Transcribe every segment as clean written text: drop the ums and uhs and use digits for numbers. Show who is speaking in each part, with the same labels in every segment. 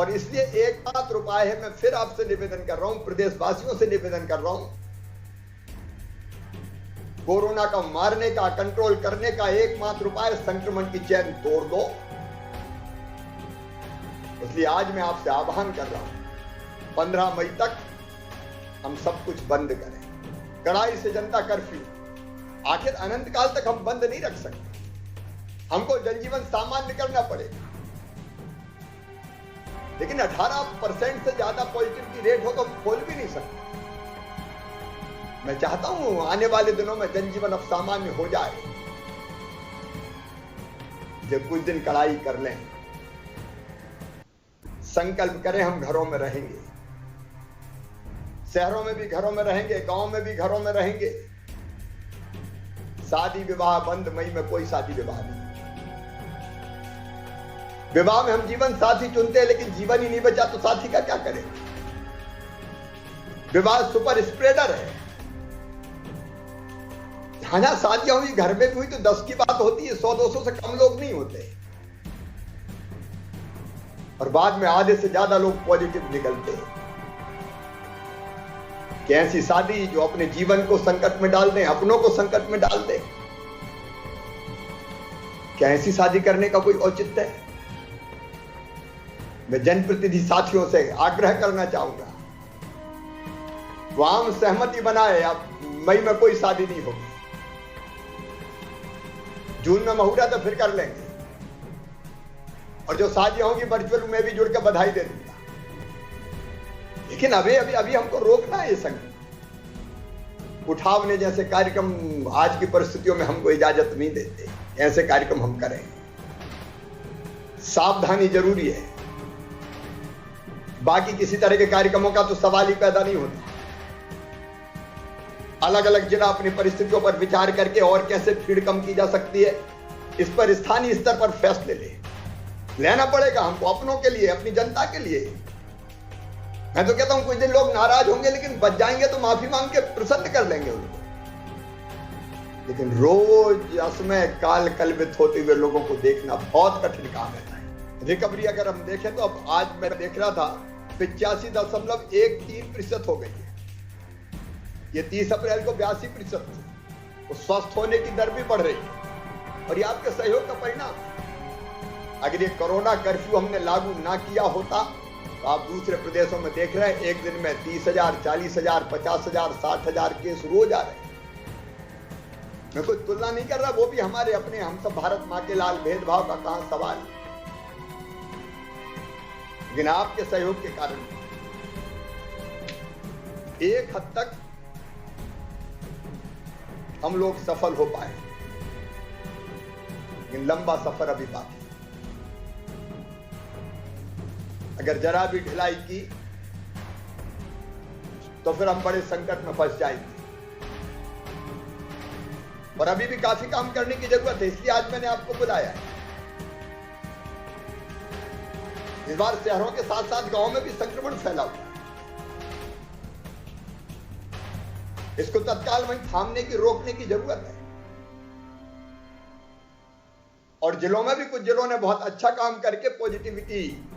Speaker 1: और इसलिए एकमात्र उपाय है, मैं फिर आपसे निवेदन कर रहा हूं, प्रदेशवासियों से निवेदन कर रहा हूं, कोरोना का मारने का, कंट्रोल करने का एकमात्र उपाय संक्रमण की चेन तोड़ दो। इसलिए आज मैं आपसे आह्वान कर रहा हूं, 15 मई तक हम सब कुछ बंद करें, कड़ाई से जनता कर्फ्यू। आखिर अनंत काल तक हम बंद नहीं रख सकते, हमको जनजीवन सामान्य करना पड़ेगा। लेकिन 18% से ज्यादा पॉजिटिविटी रेट हो तो हम खोल भी नहीं सकते। मैं चाहता हूं आने वाले दिनों में जनजीवन अब सामान्य हो जाए, जब कुछ दिन कड़ाई कर लें, संकल्प करें हम घरों में रहेंगे, शहरों में भी घरों में रहेंगे, गांव में भी घरों में रहेंगे। शादी विवाह बंद, मई में कोई शादी विवाह नहीं। विवाह में हम जीवन साथी चुनते हैं, लेकिन जीवन ही नहीं बचा तो साथी का क्या करें। विवाह सुपर स्प्रेडर है, जहां शादियां हुई घर में भी हुई तो 10 की बात होती है, 100-200 से कम लोग नहीं होते, और बाद में आधे से ज्यादा लोग पॉजिटिव निकलते हैं। कि ऐसी शादी जो अपने जीवन को संकट में डाल दें, अपनों को संकट में डाल दें, क्या ऐसी शादी करने का कोई औचित्य है? मैं जनप्रतिनिधि साथियों से आग्रह करना चाहूंगा, वो आम सहमति बनाए, अब मई में कोई शादी नहीं होगी, जून में मुहूर्त तो फिर कर लेंगे, और जो शादियां होंगी वर्चुअल में भी जुड़ के बधाई दे दूंगा। लेकिन अभी हमको रोकना है। ये संकट उठावने जैसे कार्यक्रम आज की परिस्थितियों में हमको इजाजत नहीं देते, ऐसे कार्यक्रम हम करें। सावधानी जरूरी है, बाकी किसी तरह के कार्यक्रमों का तो सवाल ही पैदा नहीं होता। अलग अलग जिला अपनी परिस्थितियों पर विचार करके और कैसे भीड़ कम की जा सकती है, इस पर स्थानीय स्तर पर फैसले लेना पड़ेगा हमको, अपनों के लिए, अपनी जनता के लिए। मैं तो कहता हूं कुछ दिन लोग नाराज होंगे, लेकिन बच जाएंगे तो माफी मांग के प्रसन्न कर लेंगे उनको। लेकिन रोज असमय काल कलवित होते हुए लोगों को देखना बहुत कठिन काम है। रिकवरी अगर हम देखें तो अब आज मैं देख रहा था 85.13% हो गई है। ये 30 अप्रैल को 82% थी। तो स्वस्थ होने की दर भी बढ़ रही है, और ये आपके सहयोग का परिणाम है। अगर ये कोरोना कर्फ्यू हमने लागू ना किया होता तो आप दूसरे प्रदेशों में देख रहे हैं, एक दिन में 30,000, 40,000, 50,000, 60,000 केस रोज आ रहे हैं। मैं कोई तुलना नहीं कर रहा, वो भी हमारे अपने, हम सब भारत मां के लाल, भेदभाव का कहां सवाल। लेकिन आपके सहयोग के कारण एक हद तक हम लोग सफल हो पाए, लेकिन लंबा सफर अभी बाकी। अगर जरा भी ढिलाई की तो फिर हम बड़े संकट में फंस जाएंगे, और अभी भी काफी काम करने की जरूरत है। इसलिए आज मैंने आपको बुलाया है। इस बार शहरों के साथ साथ गांवों में भी संक्रमण फैला हुआ है। इसको तत्काल वहीं थामने की, रोकने की जरूरत है। और जिलों में भी कुछ जिलों ने बहुत अच्छा काम करके पॉजिटिविटी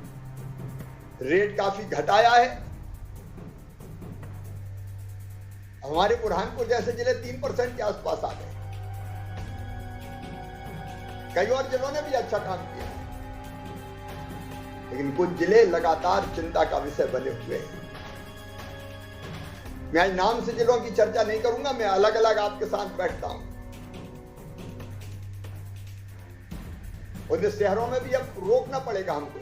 Speaker 1: रेट काफी घटाया है। हमारे बुरहानपुर जैसे जिले 3% के आसपास आ गए। कई और जिलों ने भी अच्छा काम किया है, लेकिन कुछ जिले लगातार चिंता का विषय बने हुए हैं। मैं आज नाम से जिलों की चर्चा नहीं करूंगा, मैं अलग अलग आपके साथ बैठता हूं। उन शहरों में भी अब रोकना पड़ेगा हमको।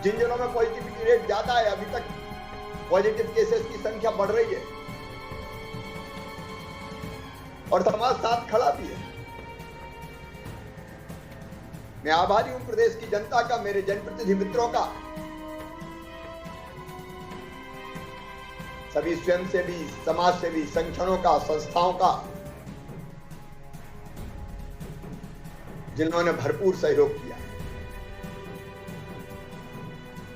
Speaker 1: जिन जिलों में पॉजिटिविटी रेट ज्यादा है, अभी तक पॉजिटिव केसेस की संख्या बढ़ रही है, और समाज साथ खड़ा भी है। मैं आभारी हूं प्रदेश की जनता का, मेरे जनप्रतिनिधि मित्रों का, सभी स्वयंसेवी, समाज सेवी संगठनों का, संस्थाओं का, जिन्होंने भरपूर सहयोग किया है।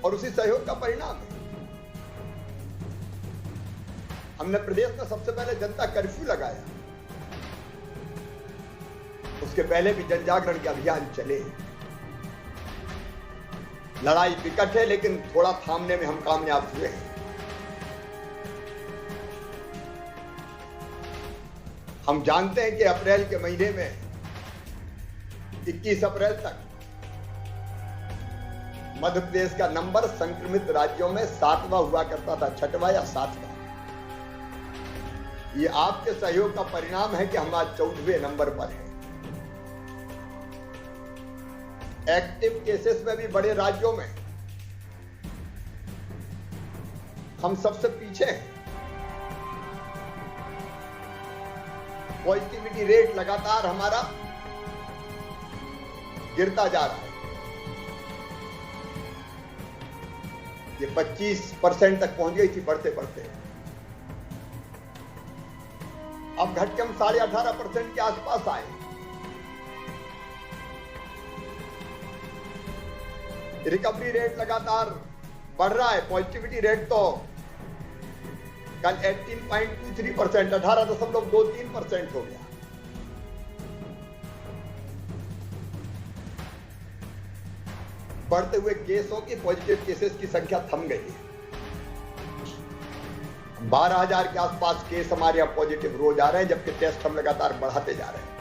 Speaker 1: और उसी सहयोग का परिणाम है हमने प्रदेश में सबसे पहले जनता कर्फ्यू लगाया। उसके पहले भी जन जागरण के अभियान चले। लड़ाई विकट है, लेकिन थोड़ा थामने में हम कामयाब हुए हैं। हम जानते हैं कि अप्रैल के महीने में 21 अप्रैल तक मध्य प्रदेश का नंबर संक्रमित राज्यों में 7वां हुआ करता था, 6वां या 7वां। ये आपके सहयोग का परिणाम है कि हम आज 14वें नंबर पर हैं। एक्टिव केसेस में भी बड़े राज्यों में हम सबसे पीछे हैं। पॉजिटिविटी रेट लगातार हमारा गिरता जा रहा है। ये 25% तक पहुंच गई थी बढ़ते बढ़ते, अब घट के हम 18.5% के आसपास आए। रिकवरी रेट लगातार बढ़ रहा है। पॉजिटिविटी रेट तो कल 18.23%, 18.23% हो गया। बढ़ते हुए केसों की, पॉजिटिव केसेस की संख्या थम गई है। 12,000 के आसपास केस हमारे यहाँ पॉजिटिव रोज आ रहे हैं, जबकि टेस्ट हम लगातार बढ़ाते जा रहे हैं।